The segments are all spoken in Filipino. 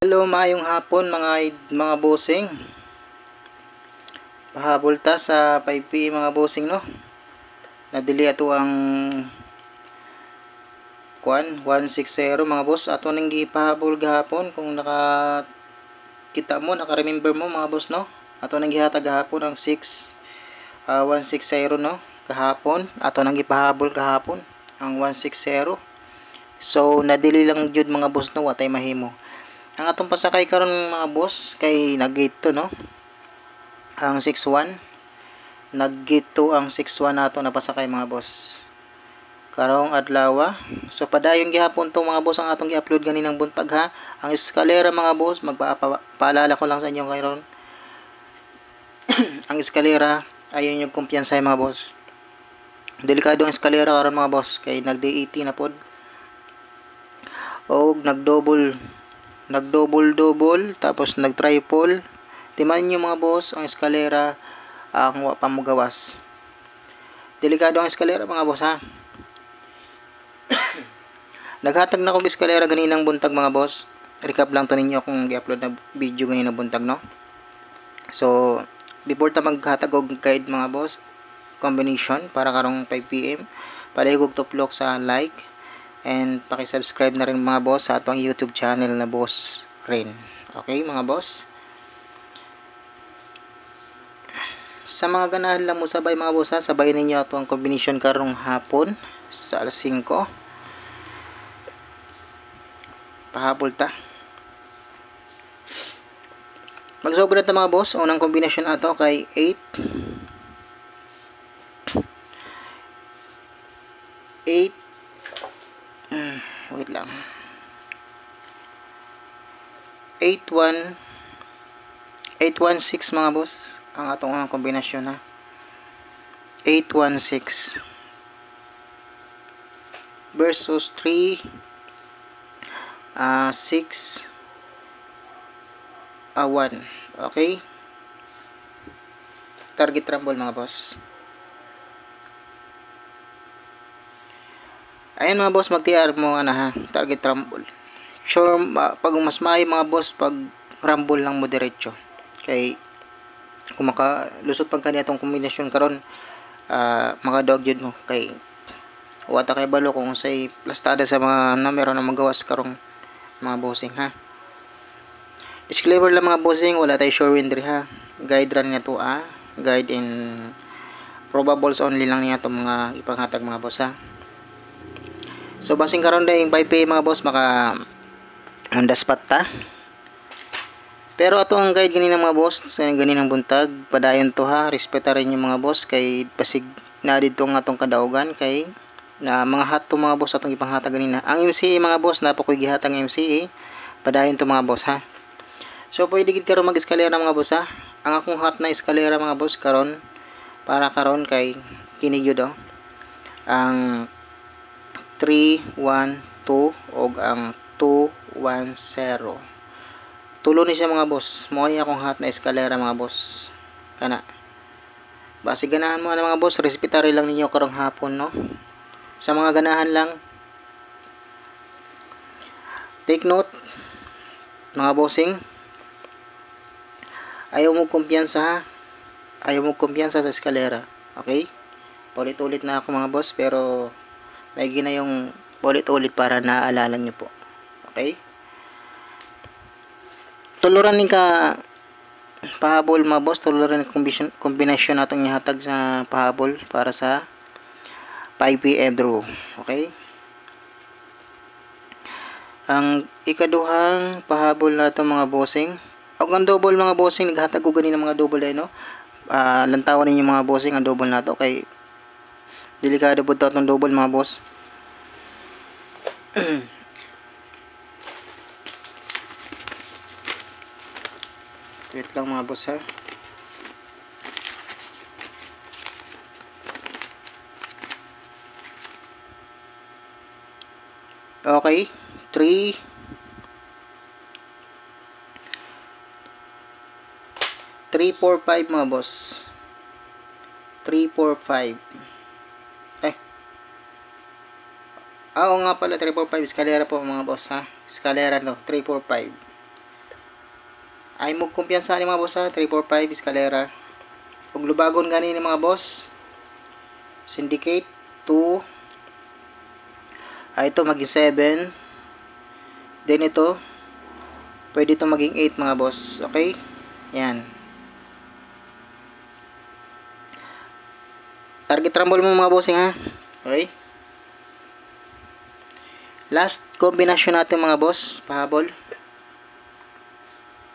Hello, maayong hapon mga bossing. Pahabol ta sa 5 PM mga bossing no. Nadili ato ang 160 mga boss. Ato nang gipahabol gahapon kung nakakita mo, naka-remember mo mga boss no. Ato nang gihatag gahapon ang 160 no. Kahapon ato nang gipahabol kahapon ang 160. So nadili lang jud mga boss no, watay mahimo. Ang atong pasakay karon mga boss kay nag-gate to no. Ang 61 nag-gate to ang 61 nato na pasakay mga boss. Karong adlaw. So padayon gihapon to mga boss ang atong gi-upload ganinang buntag ha. Ang eskalera mga boss, magpaalala ko lang sa inyo karon. Ang eskalera ayon yung kumpiyansa mga boss. Delikado ang eskalera karon mga boss kay nag-D80 na pod. O nag-double tapos nag-triple. Timan nyo mga boss ang eskalera ang pamugawas. Delikado ang eskalera mga boss ha. Naghatag na kong eskalera ganinang buntag mga boss. Recap lang to ninyo kung gi-upload na video ganinang buntag no. So before ta maghatag og guide mga boss, combination para karong 5 PM, palihog tuplok sa like and paki-subscribe na rin mga boss sa atong YouTube channel na Boss Ren. Okay mga boss? Sa mga ganahan lang mo sabay mga boss ha, sabay ninyo ato ang combination karong hapon sa alas 5. Pahabol ta. Magsugod na mga boss. Unang kombinasyon ato kay 8 wait lang. 816 mga boss ang atong unang kombinasyon ha. 816 versus 3 6 1. Okay? Target rumble mga boss. Ayan mga boss, mag-TR mo ha, target rumble. Sure, pag mas maayo mga boss pag rumble lang mo diretso. Kay kung makalusot pag kaniyatong kombinasyon karon, makadog jud mo kay wata kay balo kung say plastada sa mga numero na magawas karong mga bossing ha. Disclaimer lang mga bossing, wala tayo sure win diri ha. Guide run na to guide in probables only lang niya itong mga ipanghatag mga boss ha. So basing karon dahil 5 PM mga boss, maka on the spot ta. Pero ato ang guide ganin mga boss sa ganinang buntag, padayon to ha. Respeta rin yung mga boss kay basig na dito ang atong kadaugan kay na mga hat to mga boss atong ipanghatag ganina. Ang MCA mga boss, napakoy gihatag ang MCA. Padayon to mga boss ha. So pwede gid karon mag-eskalera mga boss ha. Ang akong hot na eskalera mga boss karon para karon kay kini gyud ang 312 og ang 210. Tulo ni siya mga boss. Mao ni akong hot na eskalera mga boss. Kana. Base ganahan mo na mga boss, respetary lang ninyo karong hapon no. Sa mga ganahan lang, take note mga bossing. Ayaw mo kumpiyansa ha. Ayaw mo kumpiyansa sa eskalera. Okay? Ulit-ulit na ako mga boss pero may gina yung ulit-ulit para naaalala nyo po. Okay? Tuluran din ka pahabol mga boss. Tuluran kombinasyon natong ihatag sa pahabol para sa 5 PM draw. Okay? Ang ikaduhang pahabol nato mga bossing. Ang double mga bossing, naghatag ko ganin mga double no. Lantawan ninyo mga bossing ang double nato kay delikado po itong double mga boss. Wait lang mga boss ha. Okay, 3-4-5 mga boss. 3-4-5. Oo nga pala, 3-4-5 eskalera po mga boss ha. Eskalera no, 3-4-5. ay mo kumpiyansa ni mga boss ha. 345 eskalera. Ug lubagon gani ni mga boss. Syndicate 2. Ito maging 7. Then ito pwede ito maging 8 mga boss. Okay? Yan. Target rumble mo mga bossing ha. Okay? Last combination natin mga boss. Pahabol.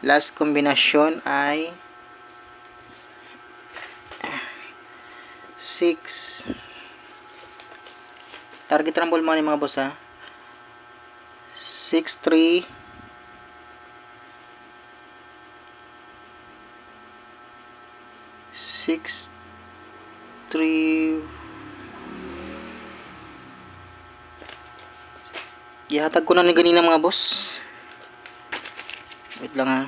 Last combination ay 6. Target rumble mo ni mga boss ha. 6, 3. 6, 3. Ihatag ko na ni ganina mga boss. Wait lang ha.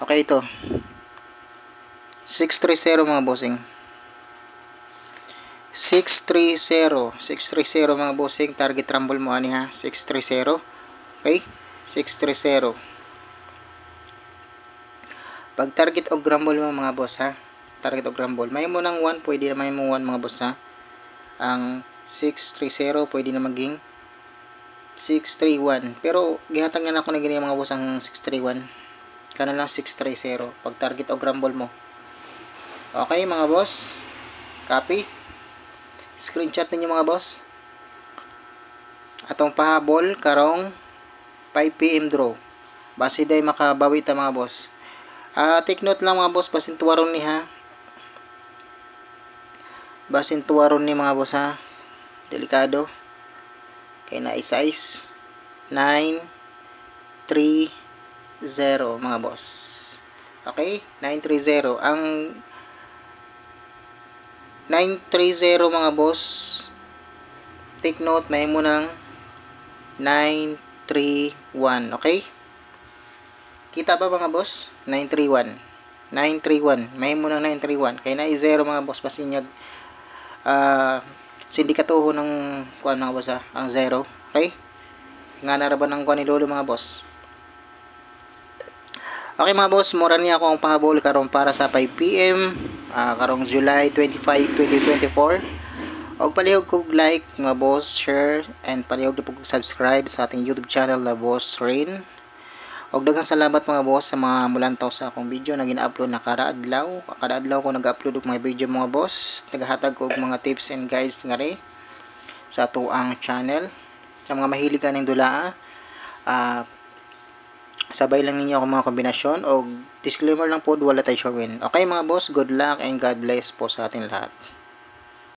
Okay ito. 630 mga bossing. 630 mga bossing. Target rumble mo ani ha. 630. Okay? 630. Pag target og rumble mo mga boss ha. Target og rumble. May mo ng 1. Pwede na may mo 1 mga boss ha. Ang 630 pwede na maging 631. Pero gihatag na ako na ganyan mga boss ang 631. Kana lang 630 pag target og rumble mo. Okay mga boss. Copy. Screenshot ninyo mga boss. Atong pahabol karong 5 PM draw. Base day makabawi ta mga boss. Take note lang mga boss, basin tuwaron ni ha. Basin tuwaron ni mga boss ha. Delikado. Kay na size 930 mga boss. Okay? 930. Ang 930 mga boss, take note, may mo ng 931. Okay? Kita ba mga boss? 931. 931. May mo ng 931. Kaya na i-0 mga boss. Pasinyag sindikatuho ng kuan mga boss ha. Ang 0. Okay? Nga naraban ng kuan ni Lolo mga boss. Okay mga boss, mura niya ako ang pahabol karong para sa 5 PM karong July 25, 2024. Og palihog kog like mga boss, share, and palihog na po kog subscribe sa ating YouTube channel na Boss Rain. Og daghang salamat mga boss sa mga mulantaw sa akong video na gina-upload na kada adlaw. Kada adlaw ko nag-upload og mga video mga boss. Nagahatag ko og mga tips and guides nga rin sa tuang channel. Sa mga mahilig ka ning dulaa, sabay lang ninyo ako mga kombinasyon o disclaimer lang po, wala tayo sure win. Okay mga boss, good luck and God bless po sa ating lahat.